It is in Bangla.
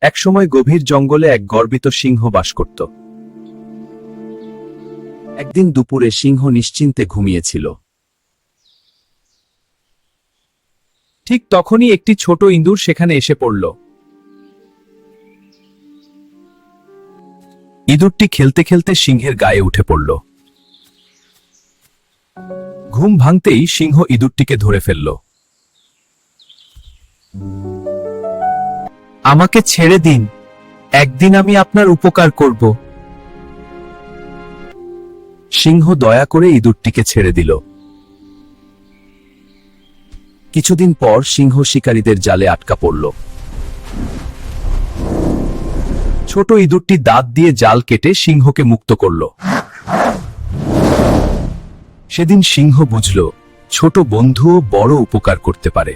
একসময় গভীর জঙ্গলে এক গর্বিত সিংহ বাস করত। একদিন দুপুরে সিংহ নিশ্চিন্তে ঘুমিয়েছিল। ঠিক তখনই একটি ছোট ইঁদুর সেখানে এসে পড়ল। ইঁদুরটি খেলতে খেলতে সিংহের গায়ে উঠে পড়ল। ঘুম ভাঙতেই সিংহ ইঁদুরটিকে ধরে ফেলল। আমাকে ছেড়ে দিন, একদিন আমি আপনার উপকার করব। সিংহ দয়া করে ইঁদুরটিকে ছেড়ে দিল। কিছুদিন পর সিংহ শিকারীদের জালে আটকা পড়ল। ছোট ইঁদুরটি দাঁত দিয়ে জাল কেটে সিংহকে মুক্ত করল। সেদিন সিংহ বুঝল, ছোট বন্ধুও বড় উপকার করতে পারে।